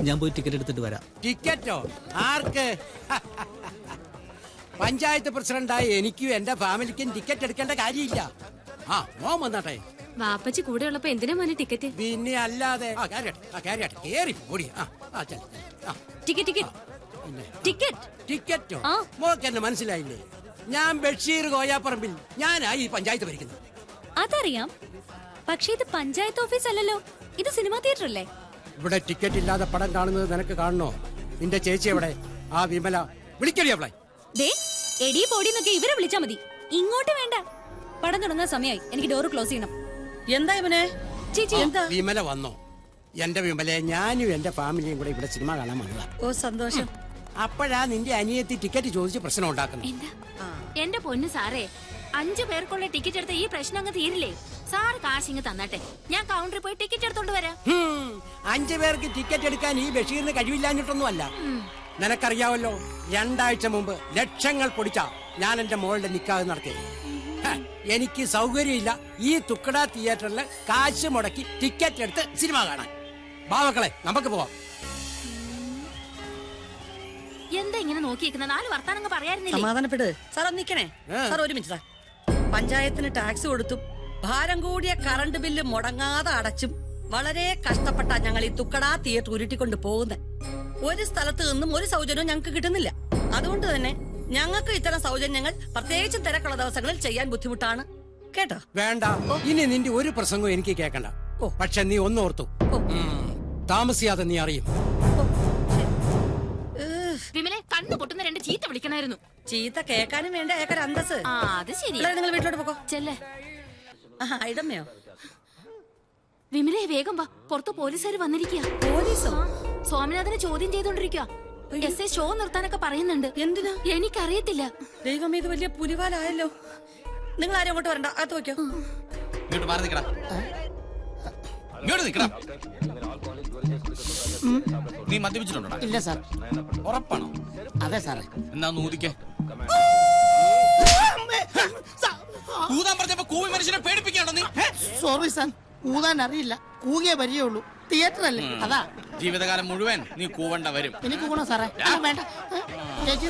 ഞാൻ പോയി ടിക്കറ്റ് എടുത്തിട്ട് വരാം. ടിക്കറ്റോ? ആർക്ക്? പഞ്ചായത്ത് പ്രസിഡന്റായ എനിക്കും എന്റെ ഫാമിലിക്കും ടിക്കറ്റ് എടുക്കേണ്ട കാര്യമില്ല. ആ മോൻ വന്നാട്ടെ. വാപ്പച്ചി കൂടെ ഉള്ളപ്പോ എന്തിനാ മോനെ ടിക്കറ്റ്? പിന്നെ അല്ലാതെ. ടിക്കറ്റോ? മോക്ക് എന്നെ മനസ്സിലായില്ലേ? ഞാൻ ബഷീർ കോയാപ്പറമ്പിൽ. ഞാനായി ഈ പഞ്ചായത്ത് ഭരിക്കുന്നത്. അതറിയാം, പക്ഷേ ഇത് പഞ്ചായത്ത് ഓഫീസ് അല്ലല്ലോ, ഇത് സിനിമാ തിയേറ്റർ അല്ലേ? ഇവിടെ ടിക്കറ്റ് ഇല്ലാതെ പടം കാണുന്നത് നിനക്ക് കാണണോ? നിന്റെ ചേച്ചി എവിടെ? ആ വിമല വിളിക്കടി അവളെ. എടി പൊടിന്നൊക്കെ ഇവരെ വിളിച്ചാ മതി, ഇങ്ങോട്ട് വേണ്ട. പടം തുടങ്ങാൻ സമയമായി, എനിക്ക് ഡോറ് ക്ലോസ് ചെയ്യണം. എന്താ ഇവനെ? ചേച്ചി എന്താ? വിമല വന്നോ? എന്റെ വിമലയെ ഞാനും എന്റെ ഫാമിലിയും കൂടെ ഇവിടെ സിനിമ കാണാൻ വന്നതാ. ഓ സന്തോഷം. അപ്പോഴാ നിന്റെ അനിയത്തി ടിക്കറ്റ് ചോദിച്ച് പ്രശ്നം ഉണ്ടാക്കുന്നത്. എന്റെ പൊന്ന് സാറേ, 5 പേർക്കുള്ള ടിക്കറ്റ് എടുത്ത ഈ പ്രശ്നം അങ്ങ് തീരില്ലേ? സാറ് കാശിങ് തന്നാട്ടെ, ഞാൻ കൗണ്ടറിൽ പോയി ടിക്കറ്റ് എടുത്തോണ്ട് വരാം. 5 പേർക്ക് ടിക്കറ്റ് എടുക്കാൻ ഈ ബഷീറിന് കഴിവില്ലാഞ്ഞിട്ടൊന്നും അല്ല. നിനക്കറിയാവല്ലോ, 2 ആഴ്ച മുമ്പ് ലക്ഷങ്ങൾ പൊടിച്ച ഞാൻ എന്റെ മോളുടെ നിക്കാഹ് നടത്തിയത്. എനിക്ക് സൗകര്യമില്ല ഈ തുക്കട തിയേറ്ററിൽ കാശ് മുടക്കി ടിക്കറ്റ് എടുത്ത് സിനിമ കാണാൻ. ബാവക്കളെ, നമുക്ക് പോവാം. എന്താ ഇങ്ങനെ നോക്കിയിരിക്കുന്ന? 4 വർത്താനങ്ങൾ പറയാറുന്നില്ല. സമാധാനപ്പെട് സാർ. നിക്കണേ സാർ, ഒരു മിനിറ്റ് സാർ. പഞ്ചായത്തിന് ടാക്സ് കൊടുത്തും ഭാരം കൂടിയ കറണ്ട് ബില്ല് മുടങ്ങാതെ അടച്ചും വളരെ കഷ്ടപ്പെട്ട ഞങ്ങൾ ഈ തുക്കടാ തിയേറ്റർ ഉരുട്ടിക്കൊണ്ട് പോകുന്നത്. ഒരു സ്ഥലത്ത് നിന്നും ഒരു സൗജന്യവും ഞങ്ങൾക്ക് കിട്ടുന്നില്ല. അതുകൊണ്ട് തന്നെ ഞങ്ങൾക്ക് ഇത്തരം സൗജന്യങ്ങൾ പ്രത്യേകിച്ചും തിരക്കുള്ള ദിവസങ്ങളിൽ ചെയ്യാൻ ബുദ്ധിമുട്ടാണ്. കേട്ടോ? വേണ്ട, ഇനി നിന്റെ ഒരു പ്രസംഗവും എനിക്ക് കേൾക്കണ്ട. പക്ഷെ നീ ഒന്നോർത്തു, താമസിയാതെ നീ അറിയും. വിമലെ, കണ്ണു പൊട്ടുന്ന 2 ചീത്ത വിളിക്കണായിരുന്നു. ചീത്ത കേൾക്കാനും വേണ്ട ഏക്കര അന്തസ്. അത് ശരി. നിങ്ങൾ വീട്ടിലോട്ട് പോക്കോ. ചെല്ലേ. ഇടമ്മയോ? വിമലെ വേഗം വാ, പുറത്ത് പോലീസുകാർ വന്നിരിക്കുക. പോലീസോ? സ്വാമിനാഥനെ ചോദ്യം ചെയ്തോണ്ടിരിക്കുക. എസ് ഷോ നിർത്താനൊക്കെ പറയുന്നുണ്ട്. എന്തിനാ? എനിക്കറിയത്തില്ല. ദൈവം, ഇത് വലിയ പുലിവാലായല്ലോ. നിങ്ങൾ ആരും അങ്ങോട്ട് വരണ്ട, അകത്ത് വയ്ക്കോ. നീ മദ്യപിച്ചിട്ടുണ്ടോ? ഇല്ല സാർ. ഉറപ്പാണോ? അതെ സാറേ. എന്നാ ഊതിക്കേ. ഊതാൻ പറഞ്ഞപ്പോ കൂവി മനുഷ്യനെ പേടിപ്പിക്കാണോ നീ? സോറി സാർ, ഊതാൻ അറിയില്ല, കൂകിയേ പരിചയമുള്ളൂ. തിയേറ്റർ അല്ലേ, അതാ. ജീവിതകാലം മുഴുവൻ നീ കൂവണ്ട വരും. എനിക്ക് ഗുണം സാറേ. വേണ്ട ചേച്ചി.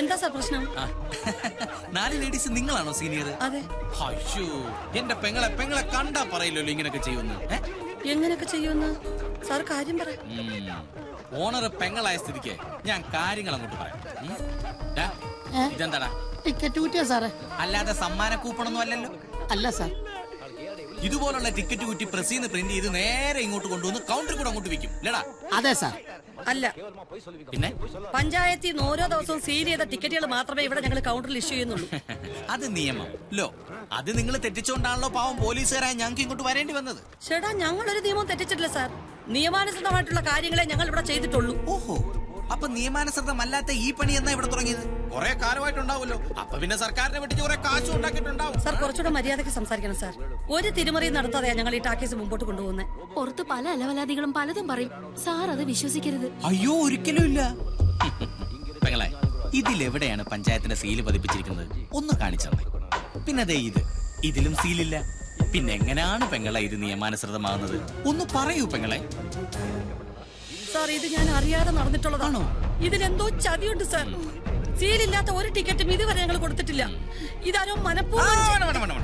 എന്താ സാർ പ്രശ്നം? 4 ലേഡീസ് നിങ്ങളാണോ സീനിയർ? അതെ. അയ്യോ, എന്റെ പെങ്ങളെ കണ്ടാ പറയില്ലല്ലോ ഇങ്ങനൊക്കെ ചെയ്യുന്നു. എങ്ങനെയൊക്കെ ചെയ്യുമെന്ന് സാർ കാര്യം പറ. ഓണർ പെങ്ങളായ സ്ഥിതിക്ക് ഞാൻ കാര്യങ്ങൾ അങ്ങോട്ട് പറയാം. ഇതെന്താടാ? ടിക്കറ്റ് കുറ്റിയാ സാറേ. അല്ലാതെ സമ്മാന കൂപ്പണൊന്നും അല്ലല്ലോ? അല്ല സാർ. ഇതുപോലുള്ള ടിക്കറ്റ് കുറ്റി പ്രസിന്ന് പ്രിന്റ് ചെയ്ത് നേരെ ഇങ്ങോട്ട് കൊണ്ടുവന്ന് കൗണ്ടറിൽ കൂടെ അങ്ങോട്ട് വെക്കും അല്ലേടാ? അതെ സാർ. അല്ല, പിന്നെ പഞ്ചായത്തിൽ നിന്ന് ഓരോ ദിവസവും സീൽ ചെയ്ത ടിക്കറ്റുകൾ മാത്രമേ ഇവിടെ ഞങ്ങൾ കൗണ്ടറിൽ ഇഷ്യൂ ചെയ്യുന്നുള്ളൂ. അത് നിയമം ലോ. അത് നിങ്ങൾ തെറ്റിച്ചോണ്ടാണല്ലോ പാവം പോലീസുകാരായ ഞങ്ങൾക്ക് ഇങ്ങോട്ട് വരേണ്ടി വന്നത്. ചേട്ടാ, ഞങ്ങൾ ഒരു നിയമം തെറ്റിച്ചിട്ടില്ല സാർ. നിയമാനുസൃതമായിട്ടുള്ള കാര്യങ്ങളെ ഞങ്ങൾ ഇവിടെ ചെയ്തിട്ടുള്ളൂ. ഓഹോ, അപ്പൊ നിയമാനുസൃതമല്ലാത്ത ഈ പണി എന്നാ ഇവിടെ തുടങ്ങിയത്? കുറെ കാലമായിട്ടുണ്ടാവുമല്ലോ. അപ്പൊ പിന്നെ സർക്കാരിനെ വെട്ടിച്ച് കുറെ കാശും ഉണ്ടാക്കിയിട്ടുണ്ടാവും. സാർ, കുറച്ചുകൂടെ മര്യാദയ്ക്ക് സംസാരിക്കണം സാർ. ഒരു തിരിമറിയും നടത്താതെയാ ഞങ്ങൾ ഈ ടാക്കീസ് മുമ്പോട്ട് കൊണ്ടുപോകുന്നത്. പുറത്ത് പല അലവലാദികളും പലതും പറയും. സാർ അത് വിശ്വസിക്കരുത്. അയ്യോ, ഒരിക്കലും ഇല്ല. പെങ്ങളെ, ഇതിലെവിടെയാണ് പഞ്ചായത്തിന്റെ സീല് പതിപ്പിച്ചിരിക്കുന്നത്? ഒന്ന് കാണിച്ചേ. പിന്നെ അതെ, ഇതിലും സീലില്ല. പിന്നെ എങ്ങനെയാണ് പെങ്ങളെ ഇത് നിയമാനുസൃതമാകുന്നത്? ഒന്ന് പറയൂ പെങ്ങളെ. സാർ, ഇത് ഞാൻ അറിയാതെ നടന്നിട്ടുള്ളതാണോ? ഇതിലെന്തോ ചതിയുണ്ട് സാർ. സീലില്ലാത്ത ഒരു ടിക്കറ്റും ഇതുവരെ ഞങ്ങൾ കൊടുത്തിട്ടില്ല. ഇതാരോ മനഃപൂർവ്വം.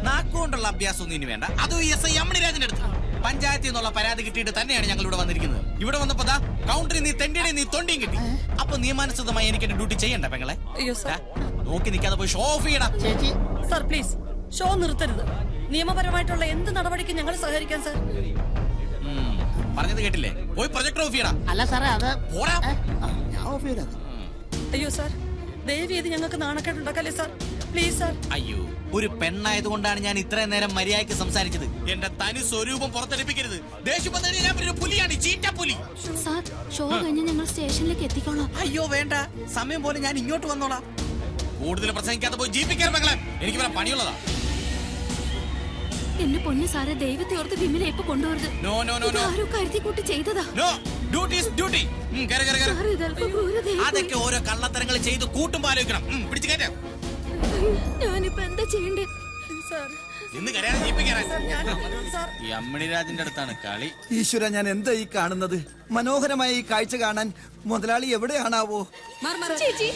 നാക്കുകൊണ്ടുള്ള അഭ്യാസം ഒന്നും ഇനി വേണ്ട. അതും SI അമ്മണിരാജന്റെ അടുത്ത് പഞ്ചായത്തിൽ നിന്നുള്ള പരാതി കിട്ടിയിട്ട് തന്നെയാണ് ഞങ്ങൾ ഇവിടെ വന്നിരിക്കുന്നത്. ഇവിടെ വന്നപ്പോ കൗണ്ടറിൽ നീ തെണ്ടിയുടെ നീ തൊണ്ടിയും കിട്ടി. അപ്പൊ നിയമാനുസൃതമായി എനിക്ക് എന്റെ ഡ്യൂട്ടി ചെയ്യണ്ട പെങ്ങളെ? അയ്യോ സാർ, നോക്കി നിൽക്കാതെ പോയി ഷോ ഓഫ് ചെയ്യണം. ചേച്ചി സാർ പ്ലീസ്, ഷോ നിർത്തരുത്. നിയമപരമായിട്ടുള്ള എന്ത് നടപടിക്കും ഞങ്ങൾ സഹകരിക്കാൻ സാർ. പറഞ്ഞത് കേട്ടില്ലേ? പോയി പ്രൊജക്ടർ ഓഫ് ചെയ്യണം. അല്ല സാറേ, അത് ഞാൻ ഓഫ് ചെയ്തത്. അയ്യോ സാർ, ദയവ് ചെയ്ത് ഞങ്ങൾക്ക് നാണക്കേടുണ്ടാക്കല്ലേ സാർ, പ്ലീസ് സാർ. അയ്യോ, ഒരു പെണ്ണായതുകൊണ്ടാണ് ഞാൻ ഇത്രയും നേരം മര്യാദയ്ക്ക് സംസാരിച്ചത്. എന്റെ തനി സ്വരൂപം പുറത്തെടുപ്പിക്കരുത്. ദേഷ്യം ഞാൻ ഒരു പുലിയാണ്, ചീറ്റപ്പുലി. സാർ, ഷോ കഴിഞ്ഞ് ഞങ്ങൾ സ്റ്റേഷനിലേക്ക് എത്തിക്കോളാം. അയ്യോ വേണ്ട, സമയം പോലെ ഞാൻ ഇങ്ങോട്ട് വന്നോളാം. കൂടുതൽ പ്രസംഗിക്കാതെ പോയി ജീപ്പിക്കാൻ മകളെ, എനിക്ക് വേറെ പണിയുള്ളതാ. എന്റെ പൊന്നു സാറെ, ദൈവത്തെ ഓർത്ത് വിമലെ ഇപ്പൊ കൊണ്ടുവരുത്. നോ നോ നോ നോ, ആരോ കരുതി കൂട്ടി ചെയ്തതാ. No, duty is duty. അതൊക്കെ ഓരോ കള്ളത്തരങ്ങൾ ചെയ്ത് കൂട്ടുമ്പോ ആലോചിക്കണം. പിടിച്ചു കയറ്റാം. ഞാനിപ്പോ എന്താ ചെയ്യണ്ടേ? നിന്ന് കരയാതെ ജീപ്പിൽ കയറാൻ. ഈ അമ്മണി രാജന്റെ അടുത്താണ് കളി. ഈശ്വര, ഞാൻ എന്താ ഈ കാണുന്നത്? മനോഹരമായ ഈ കാഴ്ച കാണാൻ മുതലാളി എവിടെയാണാവോ? ചേച്ചി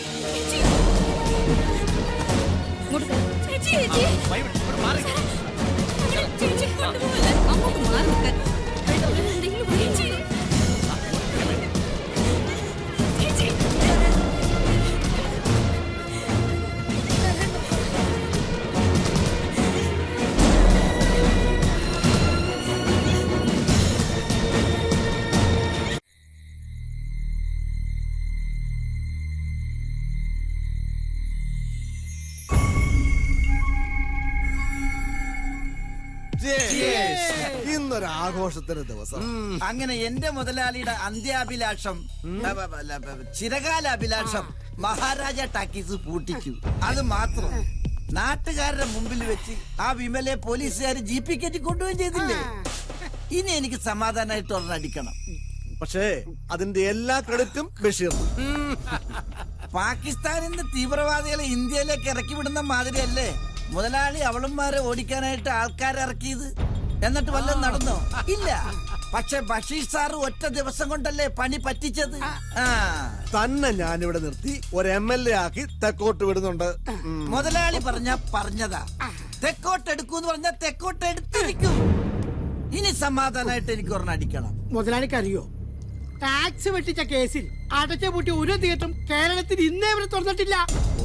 ഇന്നൊരു ആഘോഷത്തിന് ദിവസം. അങ്ങനെ എന്റെ മുതലാളിയുടെ അന്ത്യാഭിലാഷം, ചിരകാലാഭിലാഷം മഹാരാജ ടാക്കീസ് പൂട്ടിക്കൂ. അത് മാത്രം നാട്ടുകാരുടെ മുമ്പിൽ വെച്ച് ആ വിമലെ പോലീസുകാർ ജീപ്പിൽ കയറ്റി കൊണ്ടുപോയി ചെയ്തില്ലേ? ഇനി എനിക്ക് സമാധാനമായിട്ട് ഒരെണ്ണടിക്കണം. പക്ഷേ അതിന്റെ എല്ലാ ക്രെഡിറ്റും ബഷീർ. പാകിസ്ഥാനിൽ നിന്ന് തീവ്രവാദികളെ ഇന്ത്യയിലേക്ക് ഇറക്കി വിടുന്ന മാതിരിയല്ലേ മുതലാളി അവളന്മാരെ ഓടിക്കാനായിട്ട് ആൾക്കാരെ ഇറക്കിയത്? എന്നിട്ട് വല്ലതും നടന്നോ? ഇല്ല. പക്ഷെ ബഷീർ സാറ് ഒറ്റ ദിവസം കൊണ്ടല്ലേ പണി പറ്റിച്ചത്. തന്നെ ഞാനിവിടെ നിർത്തി ഒരു MLA ആക്കി തെക്കോട്ട് വിടുന്നുണ്ട്. മുതലാളി പറഞ്ഞതാ. തെക്കോട്ട് എടുക്കൂന്ന് പറഞ്ഞാ തെക്കോട്ട് എടുത്തിരിക്കും. ഇനി സമാധാനമായിട്ട് എനിക്ക് ഒരെണ്ണം അടിക്കണം. മുതലാളിക്ക് അറിയോ, ടാക്സ് വെട്ടിച്ച കേസിൽ അടച്ച പൂട്ടി ഒരു തിയേറ്ററും കേരളത്തിൽ ഇന്നേ വരെ തുറന്നിട്ടില്ല.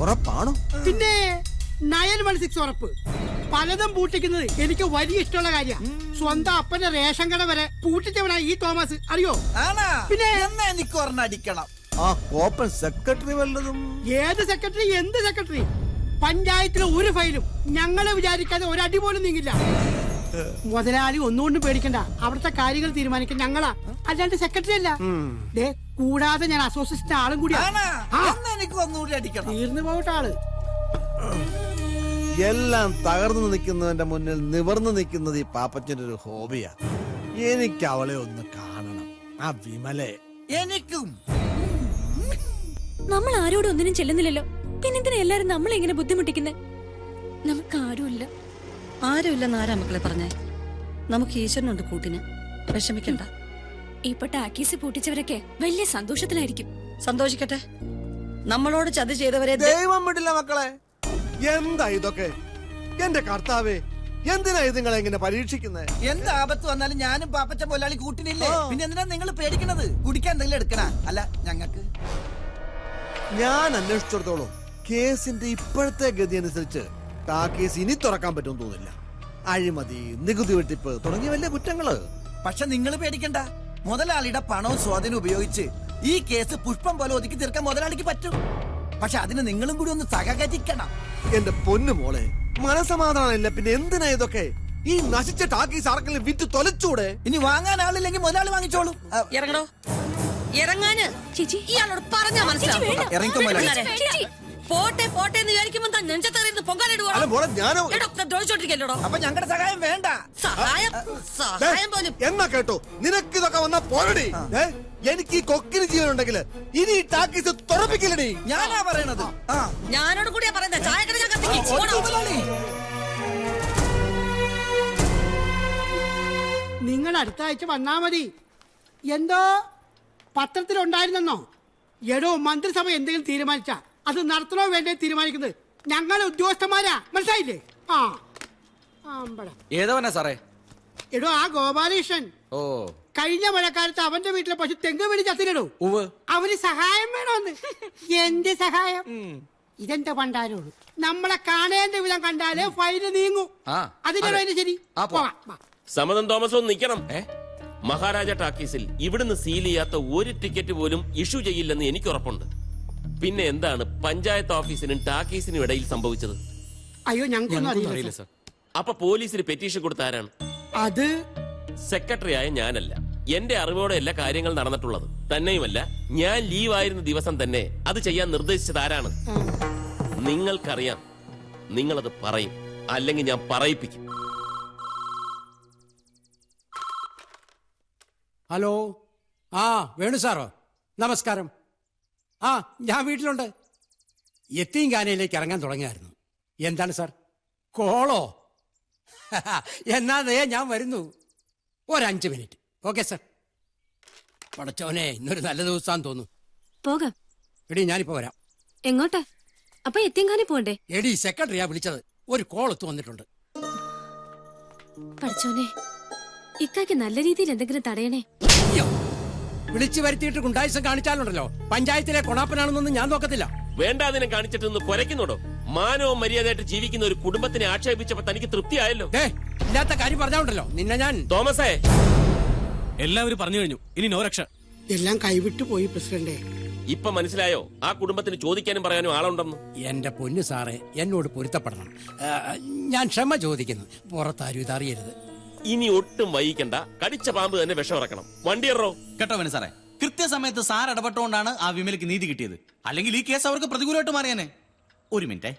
ഉറപ്പാണോ? പിന്നെ 916 ഉറപ്പ്. പലതും പൂട്ടിക്കുന്നത് എനിക്ക് വലിയ ഇഷ്ടമുള്ള കാര്യമാണ്. സ്വന്തം അപ്പന്റെ റേഷൻ കട വരെ പൂട്ടിച്ചവനാ ഈ തോമസ്, അറിയോ? പിന്നെ എന്നാ എനിക്ക് ഒരെണ്ണം അടിക്കണം. ആ കോപ്പൻ സെക്രട്ടറി വല്ലതും? ഏത് സെക്രട്ടറി, എന്ത് സെക്രട്ടറി? പഞ്ചായത്തിലെ ഒരു ഫയലും ഞങ്ങളെ വിചാരിക്കാതെ ഒരടി പോലും നീങ്ങില്ല. മുതലാളി ഒന്നുകൊണ്ടും പേടിക്കണ്ട, അവിടുത്തെ കാര്യങ്ങൾ തീരുമാനിക്കാൻ ഞങ്ങളാ, അല്ലാണ്ട് സെക്രട്ടറി അല്ല. കൂടാതെ ഞാൻ അസോസിയേഷൻ ആളും കൂടിയാണ്. എനിക്ക് ഒന്നുകൂടി അടിക്കണം. തീർന്നു പോകട്ടെ ആള്. എല്ലാം തകർന്നു നിൽക്കുന്നതിന്റെ മുന്നിൽ നിവർന്നു നിൽക്കുന്നത് ഈ പാപ്പച്ചന്റെ ഒരു ഹോബിയാ. എനിക്ക് അവളെ ഒന്ന് കാണണം, ആ വിമലെ. എനിക്കും. നമ്മൾ ആരോടും ഒന്നിനും ചെല്ലുന്നില്ലല്ലോ, പിന്നെന്തിനാ എല്ലാരും നമ്മളെ ഇങ്ങനെ ബുദ്ധിമുട്ടിക്കുന്നേ? നമുക്ക് ആരുമില്ല. ആരുമില്ലെന്ന് ആരാ മക്കളെ പറഞ്ഞേ? നമുക്ക് ഈശ്വരനുണ്ട് കൂട്ടിന്, വിഷമിക്കണ്ട. ഇപ്പൊ ടാക്കീസ് പൂട്ടിച്ചവരൊക്കെ വലിയ സന്തോഷത്തിലായിരിക്കും. സന്തോഷിക്കട്ടെ. നമ്മളോട് ചതി ചെയ്തവരെ ദൈവം വിടില്ല മക്കളെ. എന്താ ഇതൊക്കെ? എന്റെ കർത്താവേ, എന്തിനാ ഇത് നിങ്ങളെ ഇങ്ങനെ പരീക്ഷിക്കുന്നത്? എന്ത് ആപത്ത് വന്നാലും ഞാനും പാപ്പച്ച മുതലാളി കൂട്ടിനില്ലേ? പിന്നെ എന്തിനാ നിങ്ങൾ പേടിക്കണത്? കുടിക്കാൻ എന്തെങ്കിലും എടുക്കണ? അല്ല ഞങ്ങൾക്ക്. ഞാൻ അന്വേഷിച്ചിടത്തോളം കേസിന്റെ ഇപ്പോഴത്തെ ഗതി അനുസരിച്ച് ടാക്കീസ് ഇനി തുറക്കാൻ പറ്റുമെന്ന് തോന്നില്ല. അഴിമതി, നികുതി വെട്ടിപ്പ് തുടങ്ങിയ വലിയ കുറ്റങ്ങള്. പക്ഷെ നിങ്ങൾ പേടിക്കണ്ട, മുതലാളിയുടെ പണവും സ്വാധീനം ഉപയോഗിച്ച് ഈ കേസ് പുഷ്പം പോലെ ഒതുക്കി തീർക്കാൻ മുതലാളിക്ക് പറ്റും. പക്ഷെ അതിന് നിങ്ങളും കൂടി ഒന്ന് സഹകരിക്കണം. എന്റെ പൊന്നു മോളെ, മനസമാധാനം ഇല്ല, പിന്നെ എന്തിനാ ഇതൊക്കെ? ഈ നശിച്ച ടാക്കീസ് ആർക്കെങ്കിലും വിറ്റ് തൊലച്ചൂടെ? ഇനി വാങ്ങാൻ ആളില്ലെങ്കിൽ മുതലാളി വാങ്ങിച്ചോളൂ. ഇറങ്ങണോ? ഇറങ്ങാന് ചേച്ചി ഇയാളോട് പറഞ്ഞാ മനസ്സിലാവും. ഇറങ്ങിക്കോ മുതലാളി. പോട്ടെ പോട്ടെ എന്ന് വിചാരിക്കുമ്പോ താൻ നെഞ്ചത്തറിയുന്ന പൊങ്കാലിടുവാ. അല്ല മോളെ, ഞാനോ ദ്രോഹിച്ചോണ്ടിരിക്കല്ലോടോ. അപ്പൊ ഞങ്ങളുടെ സഹായം വേണ്ട. സഹായം പോലും എന്നാ കേട്ടോ, നിനക്കിതൊക്കെ വന്നാ പോരടി. എനിക്ക് ഈ കൊക്കിന് ജീവനുണ്ടെങ്കിൽ ഇനി ഈ ടാക്കീസ് തുറപ്പിക്കില്ലടി. ഞാനാ പറയണത്. ഞാനോട് കൂടിയാ പറയുന്നത്. ചായക്കട ഞാൻ കത്തിക്കും. നിങ്ങൾ അടുത്ത ആഴ്ച വന്നാ മതി. എന്തോ പത്രത്തിലുണ്ടായിരുന്നോ? എടോ, മന്ത്രിസഭ എന്തെങ്കിലും തീരുമാനിച്ചാ അത് നടത്തണോ വേണ്ടേ തീരുമാനിക്കുന്നത് ഞങ്ങൾ ഉദ്യോഗസ്ഥന്മാരാ, മനസ്സിലായില്ലേ? ഏതവനാ സാറേ? എടോ, ആ ഗോപാലകൃഷ്ണൻ. ഓ, കഴിഞ്ഞ മഴക്കാലത്ത് അവന്റെ വീട്ടിലെ പശു തെങ്ങ് വീട് ചത്തിനടോ. അവന് സഹായം വേണോന്ന്. എന്ത് സഹായം? ഇതെന്താ പണ്ടാരോളൂ, നമ്മളെ കാണേണ്ട വിധം കണ്ടാലേ ഫൈന് നീങ്ങൂ. അതിനാണോ അതിന് ശരി? സമതം തോമസ് ഒന്ന് നിൽക്കണം. മഹാരാജ ടാക്കീസിൽ ഇവിടുന്ന് സീൽ ചെയ്യാത്ത ഒരു ടിക്കറ്റ് പോലും ഇഷ്യൂ ചെയ്യില്ലെന്ന് എനിക്ക് ഉറപ്പുണ്ട്. പിന്നെ എന്താണ് പഞ്ചായത്ത് ഓഫീസിനും ടാക്കീസിനും ഇടയിൽ സംഭവിച്ചത്? അയ്യോ, ഞങ്ങൾക്കൊന്നും അറിയില്ല സർ. അപ്പൊ പോലീസിന് പെറ്റീഷൻ കൊടുത്ത ആരാണ്? അത് സെക്രട്ടറി ആയ ഞാനല്ല. എന്റെ അറിവോടെ എല്ലാ കാര്യങ്ങൾ നടന്നിട്ടുള്ളത്. തന്നെയുമല്ല, ഞാൻ ലീവായിരുന്ന ദിവസം തന്നെ അത് ചെയ്യാൻ നിർദ്ദേശിച്ചത് ആരാണ്? നിങ്ങൾക്കറിയാം. നിങ്ങളത് പറയും, അല്ലെങ്കിൽ ഞാൻ പറയിപ്പിക്കും. ഹലോ, വേണു സാറോ, നമസ്കാരം. ഞാൻ വീട്ടിലുണ്ട്. യത്തീംഖാനയിലേക്ക് ഇറങ്ങാൻ തുടങ്ങിയായിരുന്നു. എന്താണ് സാർ, കോളോ? എന്നാ ഞാൻ വരുന്നു. ഒരു 5 മിനിറ്റ്. Okay sir. പടച്ചോനെ, ഇന്നൊരു നല്ല ദിവസം തോന്നുന്നു. പോകാം. എടി, ഞാനിപ്പോ വരാം. എങ്ങോട്ടാ? അപ്പൊ എത്തിയങ്കാനെ പോണ്ടേ? എടി, സെക്രട്ടറിയാ വിളിച്ചത്. ഒരു കോൾ എത്തു വന്നിട്ടുണ്ട്. പഠിച്ചോനെ, ഇക്കാക്ക് നല്ല രീതിയിൽ എന്തെങ്കിലും തടയണേ. അയ്യോ, വിളിച്ചു വരുത്തിയിട്ട് ഗുണ്ടായുസം കാണിച്ചാലുണ്ടല്ലോ, പഞ്ചായത്തിലെ കൊണാപ്പനാണെന്നൊന്നും ഞാൻ നോക്കത്തില്ല. വേണ്ടാതിനെ കാണിച്ചിട്ടൊന്ന് കുരയ്ക്കുന്നുണ്ടോ? മാനവും മര്യാദയായിട്ട് ജീവിക്കുന്ന ഒരു കുടുംബത്തിനെ ആക്ഷേപിച്ചപ്പോ തനിക്ക് തൃപ്തിയായല്ലോ. ഇല്ലാത്ത കാര്യം പറഞ്ഞാലുണ്ടല്ലോ നിന്നെ ഞാൻ. തോമസേ, എല്ലാവരും പറഞ്ഞു കഴിഞ്ഞു. ഇനി നോ രക്ഷ. എല്ലാം കൈവിട്ടു പോയി പ്രസിഡന്റെ. ഇപ്പൊ മനസ്സിലായോ ആ കുടുംബത്തിന് ചോദിക്കാനും പറയാനും ആളുണ്ടെന്ന്? എന്റെ പൊന്നു സാറേ, എന്നോട് പൊരുത്തപ്പെടണം. ഞാൻ ക്ഷമ ചോദിക്കുന്നു. പുറത്താരും ഇതറിയരുത്. ഇനി ഒട്ടും വൈകിക്കണ്ട. കടിച്ച പാമ്പ് തന്നെ വിഷം ഇറക്കണം. വണ്ടിയറോ കേട്ടോ വേണു സാറേ, കൃത്യസമയത്ത് സാർ ഇടപെട്ടുകൊണ്ടാണ് ആ വിമലക്ക് നീതി കിട്ടിയത്. അല്ലെങ്കിൽ ഈ കേസ് അവർക്ക് പ്രതികൂലമായിട്ട് മാറിയാനെ. ഒരു മിനിറ്റ്,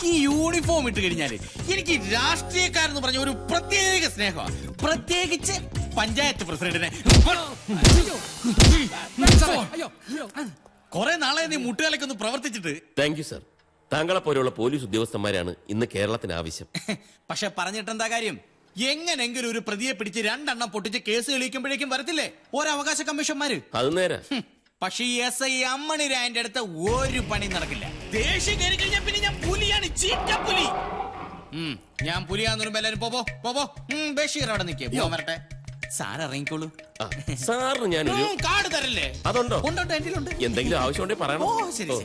ഈ യൂണിഫോം ഇട്ട് കഴിഞ്ഞാല് എനിക്ക് രാഷ്ട്രീയക്കാരെന്ന് പറഞ്ഞ ഒരു പ്രത്യേക സ്നേഹമാണ്. പ്രത്യേകിച്ച് പഞ്ചായത്ത് പ്രസിഡന്റിനെ. കുറെ നാളെ നീ മുട്ടുകാലൊക്കെ പ്രവർത്തിച്ചിട്ട്. Thank you sir. താങ്കളെ പോലെയുള്ള പോലീസ് ഉദ്യോഗസ്ഥന്മാരാണ് ഇന്ന് കേരളത്തിന് ആവശ്യം. പക്ഷെ പറഞ്ഞിട്ടെന്താ കാര്യം? എങ്ങനെങ്കിലും ഒരു പ്രതിയെ പിടിച്ച് 2 എണ്ണം പൊട്ടിച്ച് കേസ് തെളിയിക്കുമ്പോഴേക്കും വരത്തില്ലേ ഒരവകാശ കമ്മീഷന്മാര്? അത് നേരെ. പക്ഷെ ഈ SI അമ്മണി രായന്റെ അടുത്ത് ഒരു പണി നടക്കില്ല. ദേഷ്യം കയറി കഴിഞ്ഞാൽ പിന്നെ ഞാൻ പുലിയാണ്, ചീറ്റ പുലി. ഞാൻ പുലിയാന്ന് പറയുമ്പോ എല്ലാരും പോവോ. ബഷീർ അവിടെ നിൽക്കേ വരട്ടെ. സാർ ഇറങ്ങിക്കോളൂ. സാറിന് ഞാനൊരു കാർഡ് തരല്ലേ? അതുണ്ടോ? ഉണ്ടോ, എന്തിലുണ്ട്. എന്തെങ്കിലും ആവശ്യമുണ്ടെങ്കിൽ പറയണം. ശരി.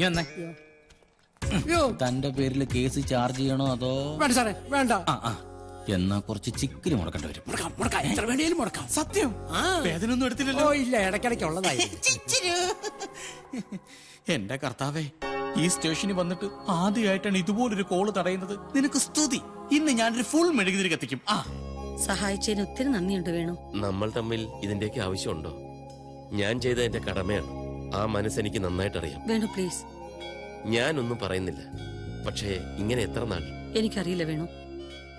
ഞാൻ തന്റെ പേരിൽ കേസ് ചാർജ് ചെയ്യണോ അതോ? വേണ്ട സാറേ, വേണ്ട. എന്നാ കുറച്ച് ചിക്കന് മുടക്കേണ്ടി വരും. എത്ര വേണേലും മുടക്കാം. സത്യം. വേദന ഒന്നും എടുത്തില്ലല്ലോ? ഇല്ല, ഇടയ്ക്കിടയ്ക്ക് ഉള്ളതായി. എന്റെ കർത്താവേ, ഈ സ്റ്റേഷനിൽ വന്നിട്ട് ആദ്യമായിട്ടാണ് ഇതുപോലൊരു കോള് തടയുന്നത്. നിനക്ക് സ്തുതി. ഇന്ന് ഞാനൊരു ഫുൾ മെഴുകുതിരി കത്തിക്കും. സഹായിച്ചതിന് ഒത്തിരി നന്ദിയുണ്ട് വേണു. നമ്മൾ തമ്മിൽ ഇതിന്റെയൊക്കെ ആവശ്യമുണ്ടോ? ഞാൻ ചെയ്ത എന്റെ കടമയാണ്. ആ മനസ്സെനിക്ക് നന്നായിട്ടറിയാം. വേണു പ്ലീസ്. ഞാനൊന്നും പറയുന്നില്ല. പക്ഷേ ഇങ്ങനെ എത്ര നാൾ? എനിക്കറിയില്ല വേണു.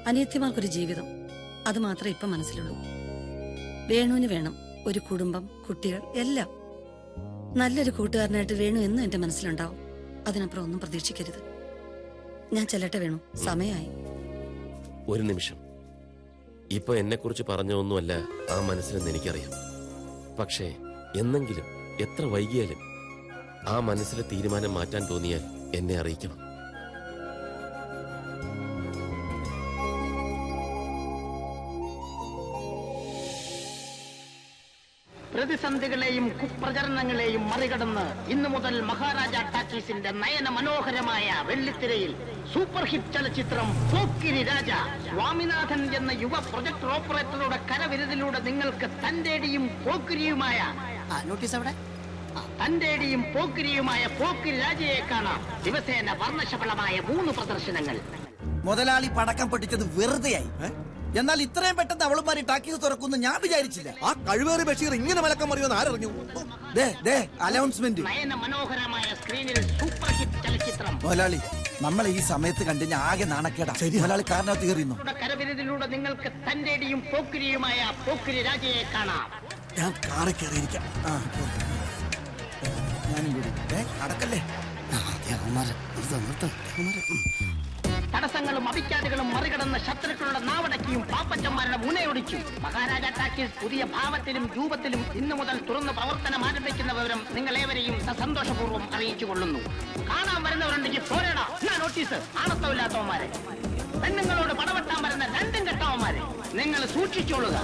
അനിയത്തിമാർക്കൊരു ജീവിതം, അത് മാത്രമേ ഇപ്പൊ മനസ്സിലുള്ളൂ. വേണുവിന് വേണം ഒരു കുടുംബം, കുട്ടികൾ, എല്ലാം. നല്ലൊരു കൂട്ടുകാരനായിട്ട് വേണു എന്നും എന്റെ മനസ്സിലുണ്ടാവും. അതിനപ്പുറം ഒന്നും പ്രതീക്ഷിക്കരുത്. ഞാൻ ചെല്ലട്ടെ വേണു, സമയമായി. ഒരു നിമിഷം. ഇപ്പൊ എന്നെ കുറിച്ച് പറഞ്ഞൊന്നുമല്ല ആ മനസ്സിലെന്ന് എനിക്കറിയാം. പക്ഷേ എന്നെങ്കിലും, എത്ര വൈകിയാലും ആ മനസ്സിലെ തീരുമാനം മാറ്റാൻ തോന്നിയാൽ എന്നെ അറിയിക്കണം. പ്രതിസന്ധികളെയും കുപ്രചരണങ്ങളെയും മറികടന്ന് ഇന്നു മുതൽ മഹാരാജ ടാക്കീസിന്റെ നയന മനോഹരമായ വെള്ളിത്തിരയിൽ സൂപ്പർ ഹിറ്റ് ചലച്ചിത്രം പോക്കിരി രാജ. സ്വാമിനാഥൻ എന്ന യുവ പ്രൊജക്ടർ ഓപ്പറേറ്ററുടെ കരവിരുതിലൂടെ നിങ്ങൾക്ക് തന്റേടിയും പോക്കിരിയുമായ നോട്ടീസ് അവിടെ തന്റേടിയും പോക്കിരിയുമായ പോക്കിരി രാജയെ കാണാം. ദിവസേന വർണ്ണശബളമായ 3 പ്രദർശനങ്ങൾ. മുതലാളി പടക്കം പൊട്ടിച്ചത് വെറുതെയായി. എന്നാൽ ഇത്രയും പെട്ടെന്ന് അവളുമാരി ടാക്കീസ് തുറക്കുന്നു ഞാൻ വിചാരിച്ചില്ല. ആ കഴിവേറി ബഷീർ ഇങ്ങനെ മലക്കം അറിയുമെന്ന് ആരറിഞ്ഞു? അനൗൺസ്മെന്റ്. നയന മനോഹരമായ സ്ക്രീനിൽ സൂപ്പർ ഹിറ്റ് ചലച്ചിത്രം. മുതലാളി, നമ്മളെ ഈ സമയത്ത് കണ്ടു ആകെ നാണക്കേടാ. മുതലാളി കാരണത്ത് കയറിയുന്നു. കരവിരുതിലൂടെ നിങ്ങൾക്ക് തന്റേടിയും പോക്കിരിയുമായ പോക്കിരി രാജയെ കാണാം. ഞാൻ കാറെ കയറിയിരിക്കാം. ഞാനും കൂടി നടക്കല്ലേ. തടസ്സങ്ങളും അഭിക്കാടുകളും മറികടന്ന് ശത്രുക്കളുടെ നാവടക്കിയും പാപ്പച്ചന്മാരുടെ മുനയൊടിച്ചു. മഹാരാജ ടാക്കീസ് പുതിയ ഭാവത്തിലും രൂപത്തിലും ഇന്നു മുതൽ തുറന്ന് പ്രവർത്തനം ആരംഭിക്കുന്ന വിവരം നിങ്ങളേവരെയും സന്തോഷപൂർവ്വം അറിയിച്ചുകൊള്ളുന്നു. കാണാൻ വരുന്നവരുണ്ടെങ്കിൽ പോരടാ. നോട്ടീസ്. ആണത്തമില്ലാത്തവന്മാരെ, പെണ്ണുങ്ങളോട് പടവെട്ടാൻ വരുന്ന 2 കെട്ടവന്മാരെ നിങ്ങൾ സൂക്ഷിച്ചോളുക.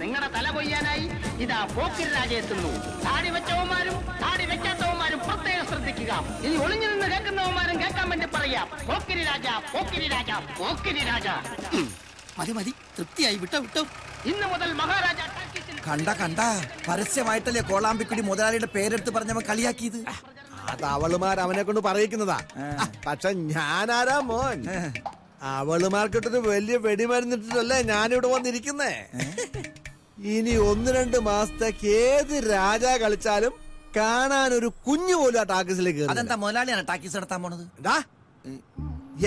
നിങ്ങളുടെ തല കൊയ്യാനായി ഇതാ പോക്കിരി രാജ എത്തുന്നു. താടി വെച്ചവന്മാരും താടി വെക്കാത്തവന്മാരും പ്രത്യേകം ശ്രദ്ധിക്കുക. ഇനി ഒളിഞ്ഞു നിന്ന് കേൾക്കുന്നവന്മാരും കേൾക്കാൻ വേണ്ടി പറയാം. പോക്കിരി രാജ, പോക്കിരി രാജ, പോക്കിരി രാജ. മതി, തൃപ്തിയായി. വിട്ടോ. ഇന്ന് മുതൽ മഹാരാജ കണ്ട പരസ്യമായിട്ടല്ലേ കോളാമ്പിക്കുടി മുതലാളിയുടെ പേരെടുത്ത് പറഞ്ഞവൻ കളിയാക്കിയത്. അത് അവളുമാർ അവനെ കൊണ്ട് പറയിക്കുന്നതാ. പക്ഷെ ഞാനാരാ മോൻ? അവളുമാർക്കിട്ടൊരു വലിയ വെടിമരുന്നിട്ടല്ലേ ഞാനിവിടെ വന്നിരിക്കുന്നേ. ഇനി 1-2 മാസത്തേക്ക് ഏത് രാജ കളിച്ചാലും കാണാൻ ഒരു കുഞ്ഞു പോലും ആ ടാക്കീസിലേക്ക്. അതെന്താ മുതലാളിയാണ് ടാക്കീസ് നടത്താൻ പോണത്?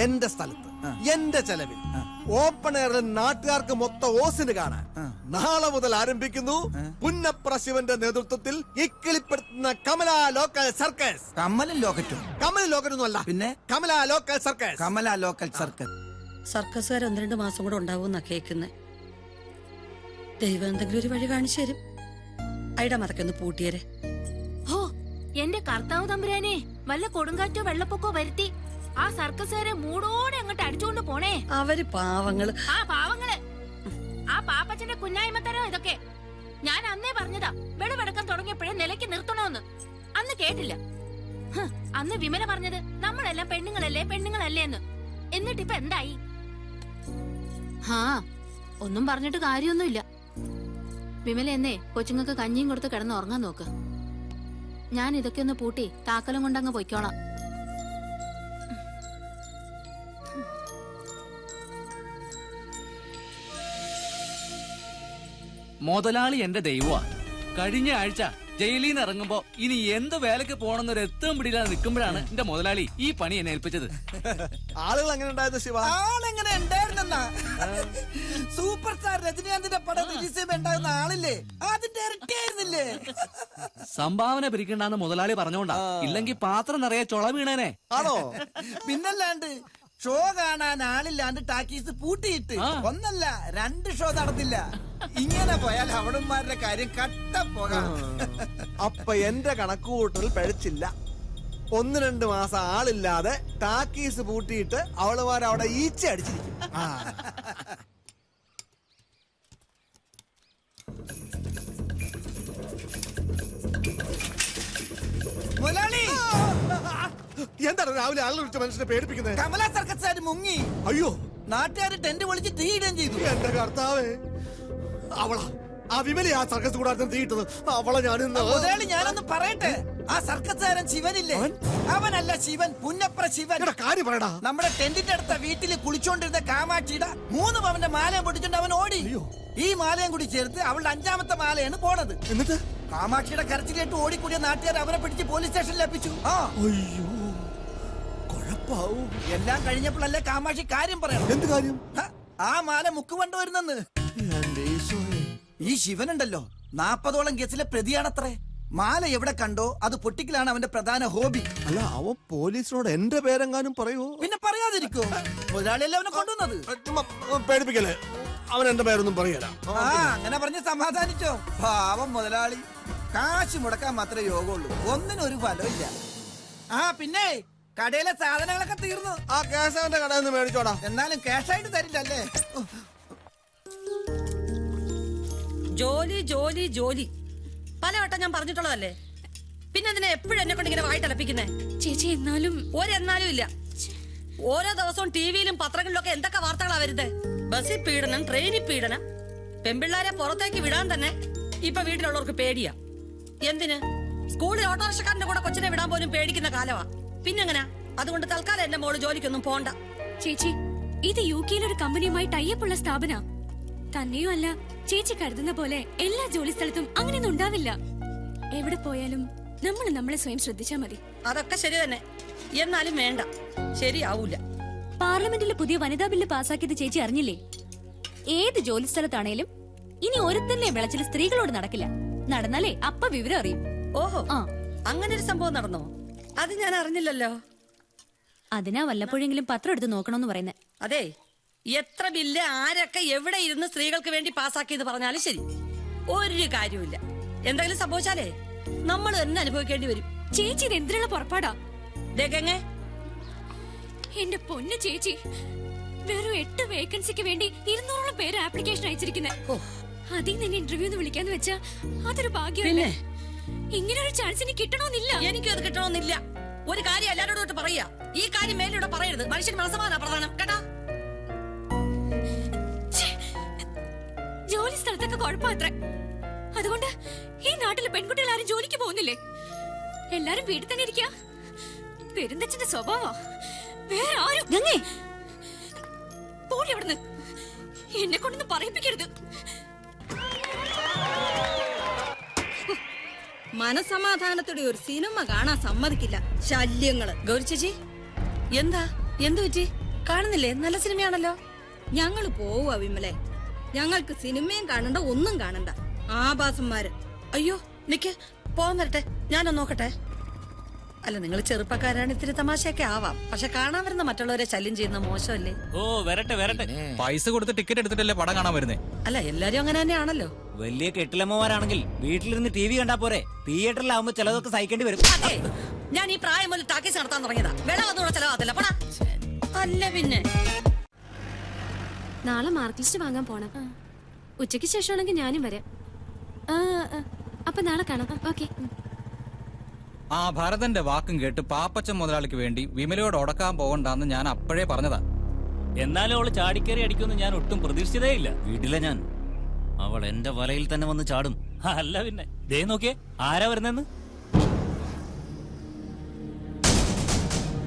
എന്റെ സ്ഥലത്ത് എന്റെ ചെലവിൽ ഓപ്പൺ എയറിൽ നാട്ടുകാർക്ക് മൊത്തം ഓസിന് കാണാൻ നാളെ മുതൽ ആരംഭിക്കുന്നു പുന്നപ്ര ശിവന്റെ നേതൃത്വത്തിൽ ഇക്കിളിപ്പെടുത്തുന്ന കമല ലോക്കൽ സർക്കസ്. കമ്മലും ലോക്കറ്റും? കമല ലോക്കറ്റൊന്നും അല്ല, പിന്നെ Kamala local circus. Kamala local circus. സർക്കസുകാർ 1-2 മാസം കൂടെ ഉണ്ടാവും കേൾക്കുന്നത്. ദൈവം എന്തെങ്കിലും ഒരു വഴി കാണിച്ചു തരും. അയിട മതക്കൊന്ന് പൂട്ടിയരെ. ഹോ, എന്റെ കർത്താവ് തമ്പുരാനെ, വല്ല കൊടുങ്കാറ്റോ വെള്ളപ്പൊക്കോ വരുത്തി ആ സർക്കസുകാരെ മൂടോടെ അങ്ങോട്ട് അടിച്ചുകൊണ്ട് പോണേ. അവര് പാവങ്ങള്. ആ പാവങ്ങള്, ആ പാപ്പച്ചന്റെ കുഞ്ഞായ്മത്തരോ ഇതൊക്കെ. ഞാൻ അന്നേ പറഞ്ഞതാ വെളുവെടുക്കാൻ തുടങ്ങിയപ്പോഴേ നിലയ്ക്ക് നിർത്തണോന്ന്. അന്ന് കേട്ടില്ല. അന്ന് വിമല പറഞ്ഞത് നമ്മളെല്ലാം പെണ്ണുങ്ങളല്ലേ പെണ്ണുങ്ങളല്ലേ എന്ന്. എന്നിട്ടിപ്പൊ എന്തായി? ഒന്നും പറഞ്ഞിട്ട് കാര്യമൊന്നുമില്ല. വിമല എന്നേ കൊച്ചുങ്ങൾക്ക് കഞ്ഞിയും കൊടുത്ത് കിടന്ന് ഉറങ്ങാൻ നോക്ക്. ഞാൻ ഇതൊക്കെ ഒന്ന് പൂട്ടി താക്കലും കൊണ്ടങ്ങ് പൊയ്ക്കോളാം. മുതലാളി എന്റെ ദൈവമാ. കഴിഞ്ഞ ആഴ്ച ജയിലിൽ നിന്ന് ഇറങ്ങുമ്പോ ഇനി എന്ത് വേലക്ക് പോണെന്നൊരു എത്തും പിടിയില്ലാതെ നിൽക്കുമ്പോഴാണ് എന്റെ മുതലാളി ഈ പണി എന്നെ ഏൽപ്പിച്ചത്. ആളുകൾ എങ്ങനെ ഉണ്ടായിരുന്നു ശിവ? ആളെങ്ങനെ ഉണ്ടായിരുന്നെന്നാ? സൂപ്പർ സ്റ്റാർ രജനീകാന്തിന്റെ പടം റിലീസ് ചെയ്യുമ്പോ ഉണ്ടാകുന്ന ആളില്ലേ, അതിന്റെ ഇരട്ടിയായിരുന്നില്ലേ? സംഭാവന പിരിക്കണ്ടെന്ന് മുതലാളി പറഞ്ഞോണ്ടാ, ഇല്ലെങ്കിൽ പാത്രം നിറയെ ചുള വീണേനെ. ആണോ? പിന്നല്ലാണ്ട് ഷോ കാണാൻ ആളില്ലാണ്ട് ടാക്കീസ് പൂട്ടിയിട്ട് 1 അല്ല 2 ഷോ നടന്നില്ല. ഇങ്ങനെ പോയാൽ അവളന്മാരുടെ കാര്യം കട്ടപ്പോകാം. അപ്പൊ എന്റെ കണക്കുകൂട്ടൽ പഴച്ചില്ല. 1-2 മാസം ആളില്ലാതെ ടാക്കീസ് പൂട്ടിയിട്ട് അവളുമാർ അവിടെ ഈച്ച അടിച്ചിരിക്കും. മുതലാളി, എന്താണ് രാവിലെ ആളുകൾ വിളിച്ച മനുഷ്യനെ പേടിപ്പിക്കുന്നത്? കമല സർക്കസ് മുങ്ങി. അയ്യോ, നാട്ടുകാർ ടെന്റ് വിളിച്ച് തീയിടുകയും ചെയ്തു. എന്റെ കർത്താവേ, അവളാ ആ വിമല ആ സർക്കസ് കൂടാതെ തീയിട്ടത്. അവളെ മുതലാളി, ഞാനൊന്ന് പറയട്ടെ. ആ സർക്കസുകാരൻ ശിവനില്ലേ, അവനല്ല ശിവൻ, പുന്നപ്ര ശിവൻ. കാര്യം പറയടാ. നമ്മുടെ ടെന്റിന്റെ അടുത്ത വീട്ടിൽ കുളിച്ചോണ്ടിരുന്ന കാമാക്ഷിയുടെ 3 പവന്റെ മാലയും പൊട്ടിച്ചോണ്ട് അവൻ ഓടി. ഈ മാലയും കൂടി ചേർത്ത് അവളുടെ 5ാമത്തെ മാലയാണ് പോണത്. എന്നിട്ട് കാമാക്ഷിയുടെ കരച്ചിലേട്ട് ഓടിക്കൂടിയ നാട്ടുകാർ അവരെ പിടിച്ച് പോലീസ് സ്റ്റേഷനിൽ എത്തിച്ചു. അയ്യോ, കുഴപ്പാവും. എല്ലാം കഴിഞ്ഞപ്പോഴല്ലേ കാമാക്ഷി കാര്യം പറയണം. എന്ത് കാര്യം? ആ മാല മുക്കുകൊണ്ടു വരുന്നെന്ന്. ഈ ശിവനുണ്ടല്ലോ 40ഓളം കേസിലെ പ്രതിയാണത്രേ. മാല എവിടെ കണ്ടോ അത് പൊട്ടിക്കലാണ് അവന്റെ പ്രധാന ഹോബി. അല്ല, അവൻ പോലീസിനോട് എന്റെ പേരെങ്ങാനും പറയൂ? പിന്നെ പറയാതിരിക്കോ? മുതലാളിയല്ലേ അവനെ കൊണ്ടുവന്നത്. പേടിപ്പിക്കല്ലേ, അവൻ എന്റെ പേരൊന്നും പറയല. അങ്ങനെ പറഞ്ഞ് സമാധാനിച്ചോ? പാവം മുതലാളി. കാശ് മുടക്കാൻ മാത്രമേ യോഗമുള്ളൂ, ഒന്നിനും ഒരു ഫലമില്ല. പിന്നെ കടയിലെ സാധനങ്ങളൊക്കെ തീർന്നു. ആ ക്യാഷ് അവന്റെ കടയിൽ നിന്ന് മേടിച്ചോടാ. എന്നാലും ക്യാഷായിട്ട് തരില്ലല്ലേ? ജോലി ജോലി ജോലി പലവട്ടം ഞാൻ പറഞ്ഞിട്ടുള്ളതല്ലേ. പിന്നെ എന്തിനാ എപ്പോഴും എന്നെ കൊണ്ട് ഇങ്ങനെ വായിട്ടലപ്പിക്കുന്നേ? ചേച്ചി, എന്നാലും ഒരെന്നാലും ഇല്ല. ഓരോ ദിവസവും ടിവിയിലും പത്രങ്ങളിലൊക്കെ എന്തൊക്കെ വാർത്തകളാ വരുന്നത്. ബസ്സിൽ പീഡനം, ട്രെയിനിൽ പീഡനം. പെൺപിള്ളാരെ പുറത്തേക്ക് വിടാൻ തന്നെ ഇപ്പൊ വീട്ടിലുള്ളവർക്ക് പേടിയാ. എന്തിന്? സ്കൂളിൽ ഓട്ടോറിക്ഷക്കാരന്റെ കൂടെ കൊച്ചിനെ വിടാൻ പോലും പേടിക്കുന്ന കാലമാ. പിന്നെങ്ങനാ? അതുകൊണ്ട് തൽക്കാലം എന്റെ മോള് ജോലിക്കൊന്നും പോണ്ട. ചേച്ചി, ഇത് UK ഒരു കമ്പനിയുമായി ടൈപ്പുള്ള സ്ഥാപന. തന്നെയോ അല്ല, ചേച്ചി കരുതുന്ന പോലെ എല്ലാ ജോലി സ്ഥലത്തും അങ്ങനെയൊന്നും ഉണ്ടാവില്ല. എവിടെ പോയാലും നമ്മൾ നമ്മളെ സ്വയം ശ്രദ്ധിച്ചാ മതി. അതൊക്കെ ശരി തന്നെ, എന്നാലും വേണ്ട, ശരിയാവൂല. പാർലമെന്റിൽ പുതിയ വനിതാ ബില്ല് പാസാക്കിയത് ചേച്ചി അറിഞ്ഞില്ലേ? ഏത് ജോലി സ്ഥലത്താണേലും ഇനി ഒരുത്തന്നെ വിളച്ചിൽ സ്ത്രീകളോട് നടക്കില്ല. നടന്നാലേ അപ്പ വിവരം അറിയും. ഓഹോ, അങ്ങനെ ഒരു സംഭവം നടന്നോ? അത് ഞാൻ അറിഞ്ഞില്ലല്ലോ. അതിനാ വല്ലപ്പോഴെങ്കിലും പത്രം എടുത്ത് നോക്കണമെന്ന് പറയുന്നത്. അതെ, എത്ര ബില്ല് ആരൊക്കെ എവിടെ ഇരുന്ന് സ്ത്രീകൾക്ക് വേണ്ടി പാസാക്കിയെന്ന് പറഞ്ഞാലും ശരി, ഒരു കാര്യമില്ല. എന്തെങ്കിലും സംഭവിച്ചാലേ നമ്മൾ തന്നെ അനുഭവിക്കേണ്ടി വരും. ചേച്ചി, ഇത് എന്തിനുള്ള പുറപ്പാടാ? ദേഗങ്ങേ, എന്റെ പൊന്നു ചേച്ചി, വെറും 8 വേക്കൻസിക്ക് വേണ്ടി 200ഓളം പേര് ആപ്ലിക്കേഷൻ അയച്ചിരിക്കുന്നത്. അതിൽ നിന്ന് ഇന്റർവ്യൂന്ന് വിളിക്കാന്ന് വെച്ചാ അതൊരു ഭാഗ്യമല്ലേ? ഇങ്ങനൊരു ചാൻസ് എനിക്ക് കിട്ടണമെന്നില്ല. എനിക്കും അത് കിട്ടണമെന്നില്ല. ഒരു കാര്യം എല്ലാവരോടും പറയാ, ഈ കാര്യം മേലിലൂടെ പറയരുത്. മനുഷ്യൻ മനസ്സമാനാ പ്രധാനം കേട്ടാ. ജോലി സ്ഥലത്തൊക്കെ കുഴപ്പമത്രേ. അതുകൊണ്ട് ഈ നാട്ടിലെ പെൺകുട്ടികൾ ആരും ജോലിക്ക് പോകുന്നില്ലേ? എല്ലാരും വീട്ടിൽ തന്നെ ഇരിക്കുക. പെരുന്തച്ഛന്റെ സ്വഭാവം വേറെ ആരും. പോടി അവിടുന്ന്, എന്നെ കൊണ്ടൊന്ന് പറയിപ്പിക്കരുത്. മനസമാധാനത്തോടെ ഒരു സിനിമ കാണാൻ സമ്മതിക്കില്ല. ശല്യങ്ങള്. ഗൗരി ചേച്ചി, എന്താ എന്ത് പറ്റി? കാണുന്നില്ലേ? നല്ല സിനിമയാണല്ലോ. ഞങ്ങള് പോവുക വിമലെ. ഞങ്ങൾക്ക് സിനിമയും കാണണ്ട, ഒന്നും കാണണ്ട. ആഭാസന്മാര്. അയ്യോ നിക്ക്, പോവാൻ വരട്ടെ, ഞാനൊന്ന് നോക്കട്ടെ. അല്ല, നിങ്ങൾ ചെറുപ്പക്കാരാണ്, ഇത്തിരി തമാശയൊക്കെ ആവാം. പക്ഷെ കാണാൻ വരുന്ന മറ്റുള്ളവരെ ശല്യം ചെയ്യുന്ന മോശമല്ലേ? ഓ വരട്ടെ വരട്ടെ. പൈസ കൊടുത്ത് ടിക്കറ്റ് എടുത്തിട്ടല്ലേ പടം കാണാൻ വരുന്നേ? അല്ല, എല്ലാരും അങ്ങനെ തന്നെയാണല്ലോ. വലിയ കെട്ടിലമ്മമാരാണെങ്കിൽ വീട്ടിലിരുന്ന് TV കണ്ടാ പോരെ. തിയേറ്ററിലാവുമ്പോ ചിലതൊക്കെ സഹിക്കേണ്ടി വരും. അതെ, ഞാൻ ഈ പ്രായം മുതൽ ടാക്കീസ് നടത്താൻ തുടങ്ങിയതാ. വെള്ളം അതുകൂടെ ചെലവാകത്തില്ല. പോടാ. അല്ല പിന്നെ നാളെ മാർക്ക് ലിസ്റ്റ് വാങ്ങാൻ പോണം. ഉച്ചയ്ക്ക് ശേഷമാണെങ്കിൽ ഞാനും വരാം. അപ്പൊ നാളെ കാണാം. ഓക്കെ. ആ ഭരതന്റെ വാക്കും കേട്ട് പാപ്പച്ചൻ മുതലാളിക്ക് വേണ്ടി വിമലയോട് ഉടക്കാൻ പോകണ്ടെന്ന് ഞാൻ അപ്പോഴേ പറഞ്ഞതാ. എന്നാലും അവള് ചാടിക്കേറി അടിക്കുമെന്ന് ഞാൻ ഒട്ടും പ്രതീക്ഷിച്ചതേ ഇല്ല. വീട്ടിലെ ഞാൻ അവൾ എന്റെ വലയിൽ തന്നെ വന്ന് ചാടും. അല്ല പിന്നെ ദേ നോക്കിയേ, ആരാ വരുന്നെന്ന്.